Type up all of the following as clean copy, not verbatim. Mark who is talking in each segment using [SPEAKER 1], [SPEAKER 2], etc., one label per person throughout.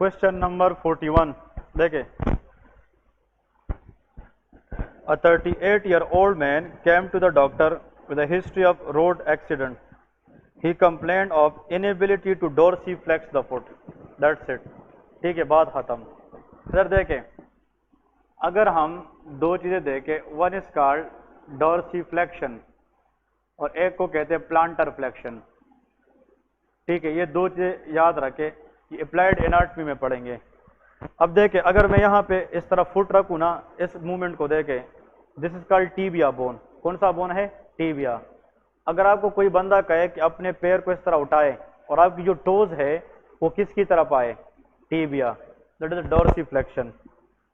[SPEAKER 1] Question number 41 देखे। A 38-year-old man came to the doctor with a history of road accident. He complained of inability to dorsiflex the foot. That's it. ठीक है, बात खत्म। इधर देखें, अगर हम दो चीजें देखें, वन इज कॉल्ड डोर्सिफ्लेक्शन और एक को कहते हैं प्लांटर फ्लेक्शन। ठीक है, ये दो चीजें याद रखें, ये अप्लाइड एनाटॉमी में पढ़ेंगे। अब देखें, अगर मैं यहाँ पे इस तरह फुट रखूँ ना, इस मूवमेंट को देखें, this is called tibia bone. कौन सा बोन है? टीबिया। अगर आपको कोई बंदा कहे कि अपने पैर को इस तरह उठाए और आपकी जो टोज है वो किसकी तरफ आए? Tibia, that is dorsiflexion.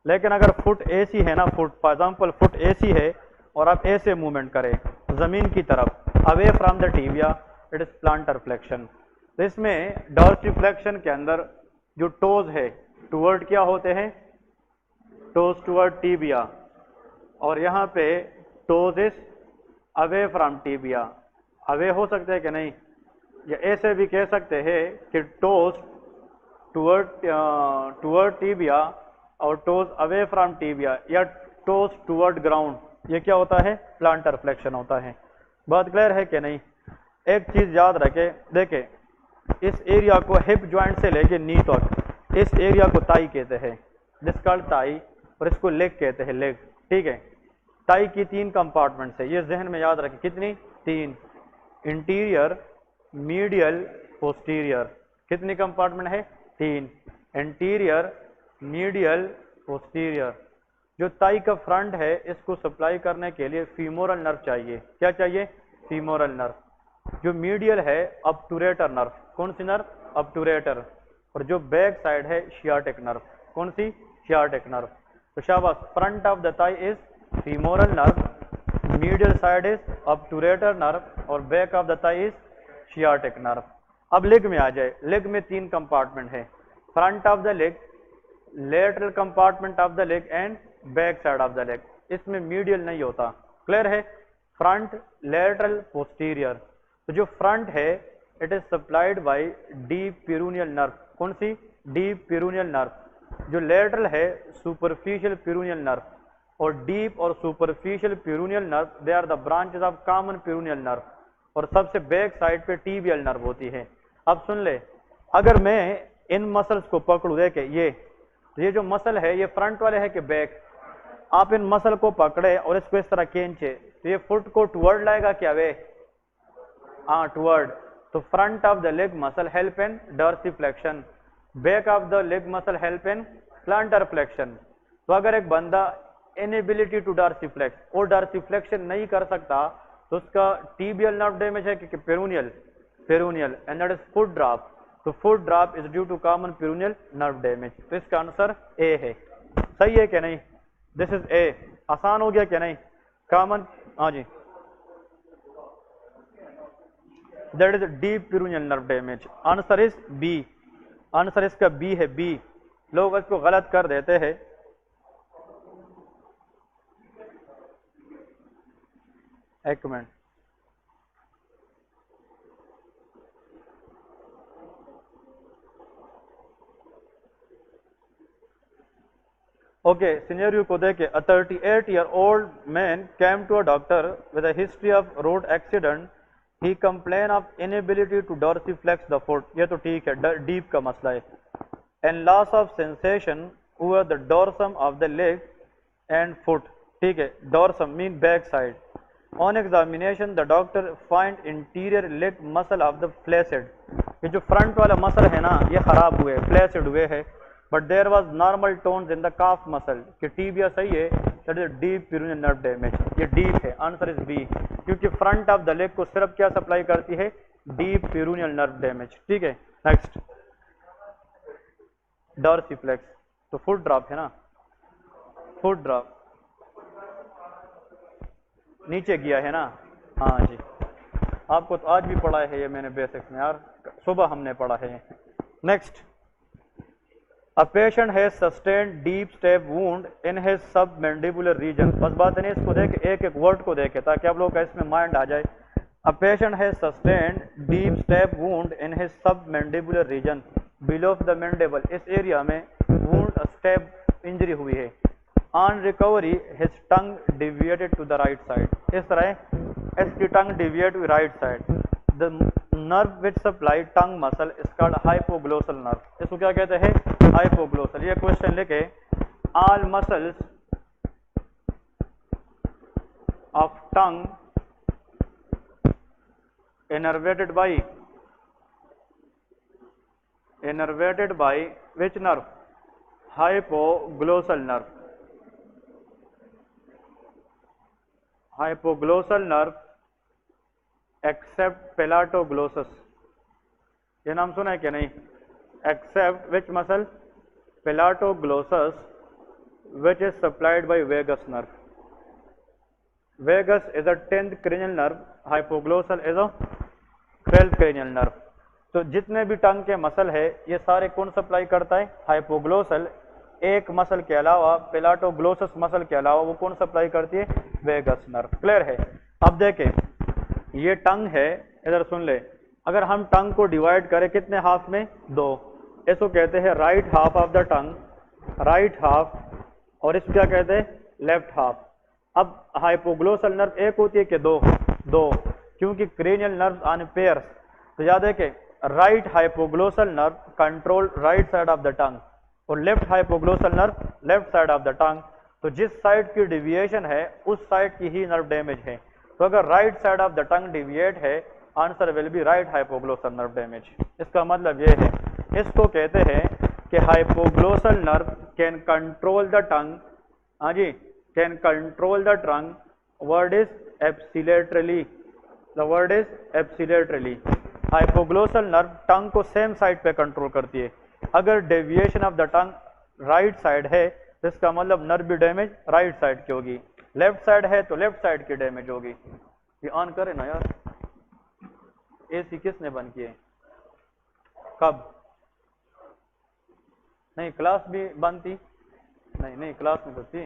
[SPEAKER 1] लेकिन अगर फुट ऐसी है ना, फुट फॉर एग्जांपल फुट ऐसी है और आप ऐसे मूवमेंट करें जमीन की तरफ away from the tibia, it is planter flexion. तो इसमें डोर्सिफ्लेक्शन के अंदर जो टोज है टुवर्ड क्या होते हैं? टोज टुवर्ड टीबिया, और यहाँ पे toes is away from tibia. Away हो सकते हैं कि नहीं? या ऐसे भी कह सकते हैं कि टोज टुवर्ड टीबिया और टोज अवे फ्रॉम टीबिया, या टोज टुवर्ड ग्राउंड, ये क्या होता है? प्लांटर फ्लेक्शन होता है। बात क्लियर है कि नहीं? एक चीज याद रखें, देखें इस एरिया को हिप ज्वाइंट से लेके नी तक, इस एरिया को ताई कहते हैं, दिस कॉल्ड ताई, और इसको लेग कहते हैं, लेग। ठीक है, टाई की 3 कंपार्टमेंट्स है, ये जहन में याद रखें। कितनी? 3। Interior, medial, posterior. कितनी कंपार्टमेंट है? 3। Interior, medial, posterior. जो ताई का फ्रंट है इसको सप्लाई करने के लिए फीमोरल नर्व चाहिए। क्या चाहिए? Femoral nerve. जो मीडियल है ऑब्टूरेटर नर्व। कौन सी नर्व? ऑब्टूरेटर। और जो बैक साइड है शियाटिक नर्व। कौन सी? Sciatic nerve. तो शाबाश, front of the thigh is femoral nerve, medial side is obturator nerve और back of the thigh is sciatic nerve। अब लेग में आ जाए, लेग में 3 कंपार्टमेंट है, front of the leg, lateral compartment of the leg and back side of the leg. इसमें medial नहीं होता। क्लियर है? Front, lateral, posterior. तो जो फ्रंट है it is supplied by deep peroneal nerve. कौन सी? Deep peroneal nerve. जो लेटरल है सुपरफिशियल पेरोनियल नर्व, और डीप और superficial peroneal nerve they are the branches of common peroneal nerve, और सबसे बैक साइड पे टीबियल नर्व होती है। अब सुन ले, अगर मैं इन मसल्स को पकड़ू, देखे ये जो मसल है ये फ्रंट वाले है कि बैक? आप इन मसल को पकड़े और इसको इस तरह खींचे तो ये फुट को टुवर्ड लाएगा क्या? वे हाँ, टुवर्ड। तो front of the leg muscle help in dorsiflexion, back of the leg muscle help in planter flexion. तो अगर एक बंदा इनएबिलिटी टू डोर्सिफ्लेक्स और डोर्सिफ्लेक्शन नहीं कर सकता तो उसका टीबियल नर्व डैमेज है कि peroneal? Peroneal, and that is foot drop. तो foot drop is due to common peroneal nerve damage. तो इसका आंसर ए है। सही है कि नहीं? This is A. आसान हो गया कि नहीं? कॉमन, हाँ जी, that is deep peroneal nerve damage. Answer is B. Answer इसका बी है, बी। लोग इसको गलत कर देते हैं। एक मिनट, ओके, सिनेरियो को देखे। A 38-year-old man came to a doctor with a history of road accident. He complained of inability to dorsiflex the foot. ये तो ठीक है, डीप का मसला है। And loss of sensation over the dorsum of the leg and foot. ठीक है, dorsum mean back side. On examination, the doctor find interior leg muscle of the flaccid. ये जो फ्रंट वाला मसल है ना ये खराब हुए, फ्लैसिड हुए है, but there was normal tones in the calf muscle. कि टीबिया सही है, that is deep peroneal nerve damage. ये डीप है, आंसर इज बी, क्योंकि फ्रंट ऑफ द लेग को सिर्फ क्या सप्लाई करती है? Deep peroneal nerve damage. ठीक है, नेक्स्ट डोर्सिफ्लेक्स। तो फुट ड्रॉप है ना, फुट ड्रॉप नीचे गया है ना? हाँ जी, आपको तो आज भी पढ़ा है ये मैंने बेसिक्स में यार, सुबह हमने पढ़ा है। Next, a patient has sustained deep stab wound in his submandibular region. बस बात नहीं, इसको देख एक एक वर्ड को देखे ताकि आप लोग का इसमें माइंड आ जाए। A patient has sustained deep stab wound in his submandibular region. Below of the mandible, इस एरिया में वुंड स्टेप इंजरी हुई है। On recovery his tongue deviated to the right side, इस तरह इसकी टंग डिविएट हुई right side. The nerve which supply tongue muscle is called hypoglossal nerve, इसको क्या कहते हैं? हाइपोग्लोसल। ये क्वेश्चन लेके all muscles of tongue innervated by which nerve? Hypoglossal nerve. Hypoglossal nerve except pelatoglossus, ये नाम सुना है क्या? नहीं। except which muscle? Pelatoglossus, which is supplied by vagus nerve. Vagus is a 10th cranial nerve, hypoglossal is a 12th cranial nerve. तो जितने भी टंग के मसल है ये सारे कौन सप्लाई करता है? हाइपोग्लोसल। एक मसल के अलावा, पेलाटोग्लोसस मसल के अलावा, वो कौन सप्लाई करती है? Vagus nerve. क्लियर है? अब देखें, ये टंग है, इधर सुन ले। अगर हम टंग को डिवाइड करें कितने हाफ में? 2। इसको कहते हैं right half of the tongue, right half, और इसको क्या कहते हैं? Left half. अब हाइपोग्लोसल नर्व एक होती है कि दो? क्योंकि क्रेनियल नर्व्स आर पेयर्स। तो याद है कि right hypoglossal nerve control right side of the tongue और left hypoglossal nerve left side of the tongue. तो जिस साइड की डिविएशन है उस साइड की ही नर्व डैमेज है। तो अगर right side of the tongue deviate है, answer will be right hypoglossal nerve damage. इसका मतलब ये है, इसको कहते हैं कि hypoglossal nerve can control the tongue, हाँ जी, can control the tongue, word is ipsilaterally, the word is ipsilaterally. Hypoglossal nerve tongue को सेम साइड पे कंट्रोल करती है। अगर deviation of the tongue right side है तो इसका मतलब नर्व भी डैमेज राइट साइड की होगी, लेफ्ट साइड है तो लेफ्ट साइड की डैमेज होगी। ये ऑन करे ना यार, एसी किसने बंद किए? कब? नहीं, क्लास भी बंद थी? नहीं, क्लास में तो थी।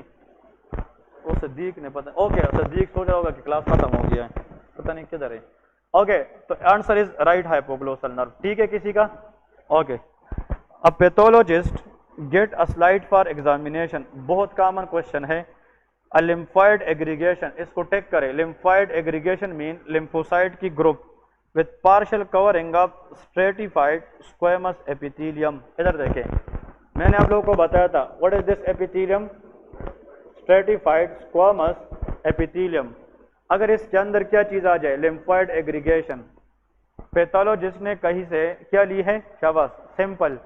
[SPEAKER 1] वो सदीक ने पता, ओके, सदीक सोच रहा होगा कि क्लास खत्म हो गया है, पता नहीं किधर है। ओके, तो answer is right hypoglossal nerve. ठीक है किसी का? Okay. A pathologist get a slide for examination, बहुत कॉमन क्वेश्चन है। अ लिम्फॉइड एग्रीगेशन, इसको टेक करें। लिम्फॉइड एग्रीगेशन मीन लिम्फोसाइट की group with partial covering of stratified squamous epithelium. इधर देखें, मैंने आप लोगों को बताया था what is this epithelium? Stratified squamous epithelium. अगर इसके अंदर क्या चीज आ जाए? Lymphoid aggregation. पैथोलॉजिस्ट ने कहीं से क्या ली है? शाबाश, सिंपल।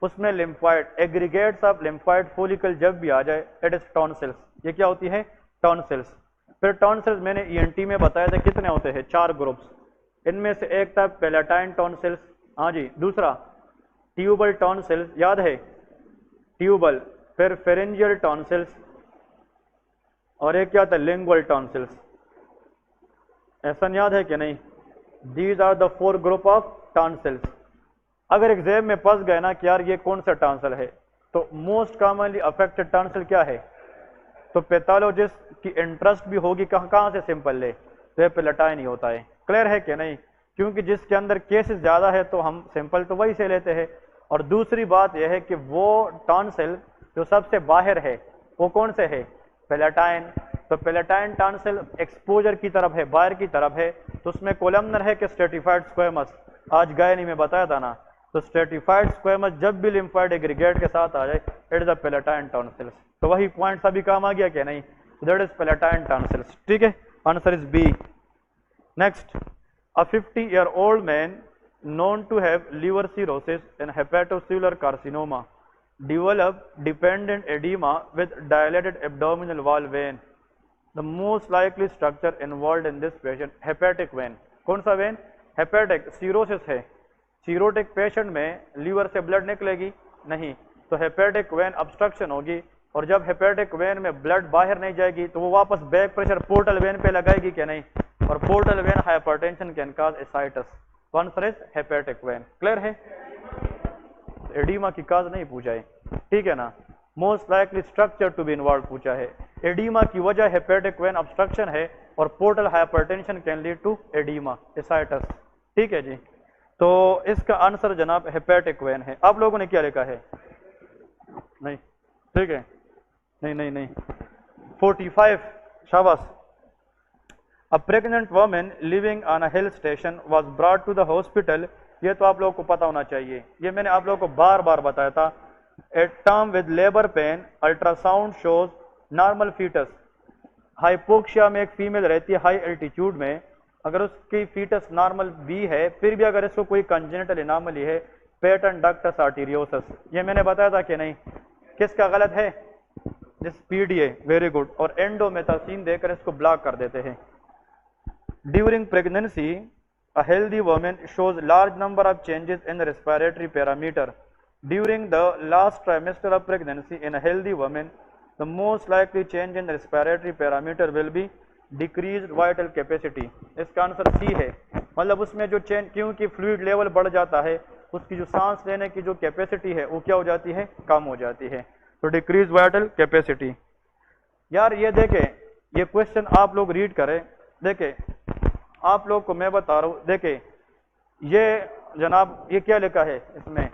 [SPEAKER 1] उसमें lymphoid, aggregates of lymphoid follicle जब भी आ जाए, इट इज टॉन्सिल्स। ये क्या होती है? टॉन्सिल्स। फिर टॉन्सिल्स मैंने ईएनटी में बताया था कितने होते हैं? 4 ग्रुप्स। इनमें से एक था पैलेटाइन टॉन्सिल्स, हाँ जी। दूसरा ट्यूबल टॉन्सिल्स, याद है? ट्यूबल। फिर फेरेंजियल टॉन्सिल्स, और एक क्या था? Lingual tonsils. ऐसा याद है कि नहीं? These are the 4 group of tonsils. अगर एग्जाम में फंस गए ना कि यार ये कौन सा टॉन्सिल है, तो मोस्ट कॉमनली अफेक्टेड टॉन्सिल क्या है? तो पैथोलॉजिस्ट की इंटरेस्ट भी होगी कहाँ से सिंपल ले, तो ये पैलेटाइन ही होता है। क्लियर है कि नहीं? क्योंकि जिसके अंदर केसेस ज्यादा है तो हम सिंपल तो वही से लेते हैं। और दूसरी बात यह है कि वो टॉन्सिल जो सबसे बाहर है वो कौन से है? पैलेटाइन। तो पैलेटाइन टॉन्सिल एक्सपोजर की तरफ है, बाहर की तरफ है, तो उसमें कोलमनर है कि स्ट्रेटिफाइड स्क्वेमस? आज गायनी में बताया था ना। तो स्ट्रेटिफाइड स्क्वेमस जब भी लिम्फॉइड एग्रीगेट के साथ आ जाए, it is the palatine tonsils. तो वही पॉइंट सभी काम आ गया क्या? नहीं, दैट इज पैलेटाइन टॉन्सिल्स। ठीक है, answer is B. Next, a 50-year-old man known to have liver cirrhosis and hepatocellular carcinoma developed dependent edema with dilated abdominal wall vein. The most likely structure involved in this patient, hepatic vein. कौन सा when? Hepatic. Cirrhosis है, सीरोटिक patient में liver से blood निकलेगी नहीं, तो hepatic when obstruction होगी। और जब हेपेटिक वेन में ब्लड बाहर नहीं जाएगी तो वो वापस बैक प्रेशर पोर्टल वेन पे लगाएगी क्या? नहीं। और portal vein hypertension can cause ascites. Answer is hepatic vein. Clear है? एडिमा की काज नहीं पूछा है, ठीक है ना। Most likely structure to be involve पूछा है। एडिमा की वजह हेपेटिक वेन ऑब्स्ट्रक्शन है और portal hypertension can lead to oedema ascites. ठीक है जी। तो इसका आंसर जनाब हेपेटिक वेन है। आप लोगों ने क्या लिखा है? नहीं, ठीक है, नहीं नहीं नहीं, 45, शाबाश। A pregnant woman living on a hill station was brought to the hospital। ये तो आप लोगों को पता होना चाहिए, ये मैंने आप लोगों को बार बार बताया था। A term with labor pain, ultrasound shows normal fetus। Hypoxia में एक फीमेल रहती है हाई एल्टीट्यूड में, अगर उसकी फीटस नॉर्मल भी है, फिर भी अगर इसको कोई कंजेनिटल एनॉमली है, पेटर्न डक्टस आर्टीरियोसस, ये मैंने बताया था कि नहीं? किसका गलत है? This PDA, very good. और एंडोमेथासिन देकर इसको ब्लॉक कर देते हैं। During pregnancy a healthy woman shows large number of changes in the respiratory parameter। During the last trimester of pregnancy in a healthy woman, the most likely change in the respiratory parameter will be decreased vital capacity। इसका answer C है, मतलब उसमें जो change, क्योंकि fluid level बढ़ जाता है, उसकी जो सांस लेने की जो कैपेसिटी है वो क्या हो जाती है? कम हो जाती है। तो डिक्रीज वाइटल कैपेसिटी। यार ये देखें, ये क्वेश्चन आप लोग रीड करें, देखें आप लोग को मैं बता रहा हूं, देखें ये जनाब ये क्या लिखा है इसमें?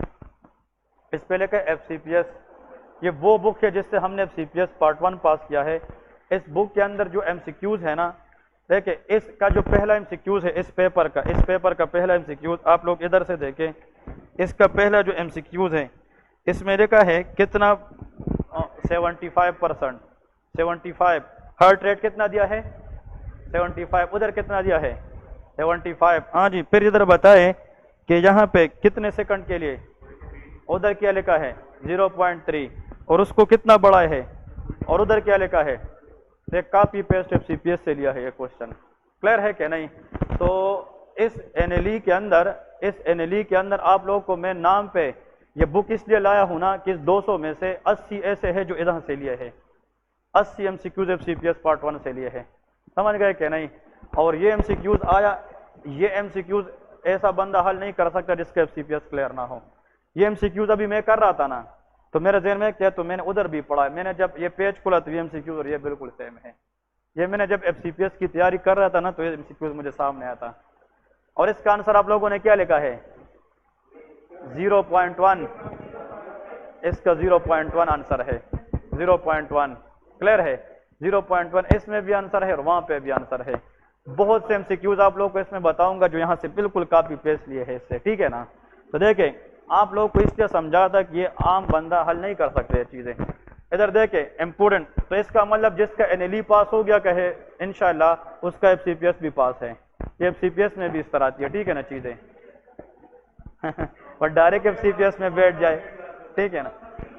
[SPEAKER 1] इस पे लिखा है FCPS। ये वो बुक है जिससे हमने FCPS पार्ट 1 पास किया है। इस बुक के अंदर जो MCQs है ना, देखें इसका जो पहला MCQs है इस पेपर का पहला MCQs आप लोग इधर से देखें। इसका पहला जो MCQs है इसमें लिखा है कितना? 75%, 75। हार्ट रेट कितना दिया है? 75। उधर कितना दिया है? 75। हाँ जी, फिर इधर बताए कि यहाँ पे कितने सेकंड के लिए? उधर क्या लिखा है? 0.3। और उसको कितना बढ़ाए है? और उधर क्या लिखा है? एक कॉपी पेस्ट FCPS से लिया है ये क्वेश्चन। क्लियर है क्या नहीं? तो इस NLE के अंदर आप लोगों को मैं नाम पे ये बुक इसलिए लाया हूं ना कि इस 200 में से 80 ऐसे है जो इधर से लिए है, 80 MCQs FCPS पार्ट 1 से लिए है। समझ गए क्या नहीं? और ये MCQs आया, ये MCQs ऐसा बंदा हल नहीं कर सकता जिसका FCPS क्लियर ना हो। ये MCQs अभी मैं कर रहा था ना, तो मेरे ज़हन में क्या, तो मैंने उधर भी पढ़ा है। मैंने जब ये पेज खोला तो ये MCQs और ये बिल्कुल सेम है। ये मैंने जब FCPS की तैयारी कर रहा था ना, तो ये MCQs मुझे सामने आया था। और इसका आंसर आप लोगों ने क्या लिखा है? 0.1। इसका 0.1 आंसर है, 0.1। क्लियर है? 0.1 इसमें भी आंसर है और वहां पे भी आंसर है। बहुत से MCQs आप लोगों को इसमें बताऊंगा जो यहाँ से बिल्कुल कॉपी पेस्ट लिए है इससे, ठीक है ना? तो देखें आप लोग को इसलिए समझा था कि ये आम बंदा हल नहीं कर सकते ये चीजें। इधर देखें इम्पोर्टेंट, तो इसका मतलब जिसका NLE पास हो गया कहे इंशाल्लाह उसका FCPS भी पास है। ये FCPS में भी इस तरह आती है, ठीक है ना चीजें। और डायरेक्ट FCPS में बैठ जाए, ठीक है ना?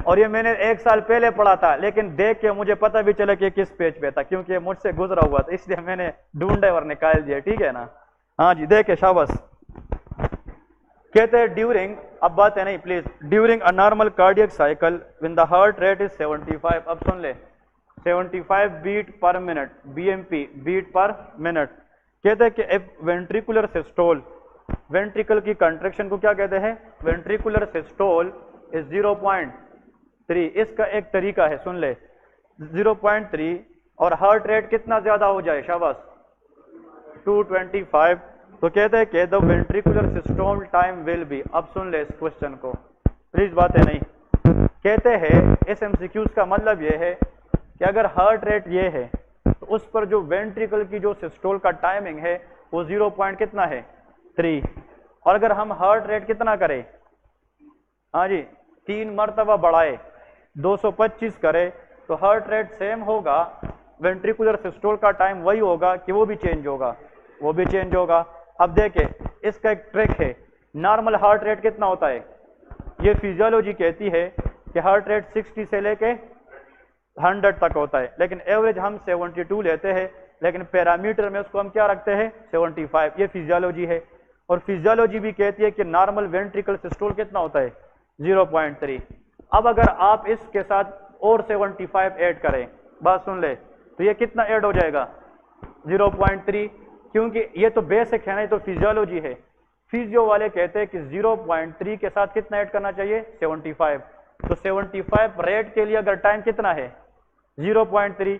[SPEAKER 1] और ये मैंने 1 साल पहले पढ़ा था, लेकिन देख के मुझे पता भी चला कि किस पेज पे था, क्योंकि मुझसे गुजरा हुआ था, इसलिए मैंने ढूंढा और निकाल दिया, ठीक है ना? हाँ जी, देखे शाबाश। कहते हैं ड्यूरिंग, अब बात है नहीं please, during a normal cardiac cycle when the heart rate is 75। अब सुन ले, 75 beat per minute, BMP beat per minute. कहते हैं कि वेंट्रिकुलर सिस्टोल, वेंट्रिकल की कंट्रैक्शन को क्या कहते हैं? Ventricular systole is 0.3। इसका एक तरीका है, सुन ले, 0.3 और हार्ट रेट कितना ज्यादा हो जाए? शाबाश, 225। तो कहते हैं कि the ventricular systole time will be. अब सुन ले इस क्वेश्चन को प्लीज, बात है नहीं। कहते हैं इस MCQs का मतलब ये है कि अगर हार्ट रेट ये है तो उस पर जो वेंट्रिकल की जो सिस्टोल का टाइमिंग है वो 0 पॉइंट कितना है? 3। और अगर हम हार्ट रेट कितना करें? हाँ जी, 3 मरतबा बढ़ाए, 225 करे, तो हार्ट रेट सेम होगा, वेंट्रिकुलर सिस्टोल का टाइम वही होगा कि वो भी चेंज होगा? वो भी चेंज होगा। अब देखें इसका एक ट्रिक है, नॉर्मल हार्ट रेट कितना होता है? ये फिजियोलॉजी कहती है कि हार्ट रेट 60 से लेके 100 तक होता है, लेकिन एवरेज हम 72 लेते हैं, लेकिन पैरामीटर में उसको हम क्या रखते हैं? 75। ये फिजियोलॉजी है। और फिजियोलॉजी भी कहती है कि नॉर्मल वेंट्रिकल सिस्टोल कितना होता है? 0.3। अब अगर आप इसके साथ और 75 ऐड करें, बात सुन ले, तो ये कितना ऐड हो जाएगा? 0.3। क्योंकि ये तो बेसिक है ना, ये तो फिजियोलॉजी है। फिजियो वाले कहते हैं कि 0.3 के साथ कितना ऐड करना चाहिए? 75। तो 75 रेट के लिए अगर टाइम कितना है? 0.3,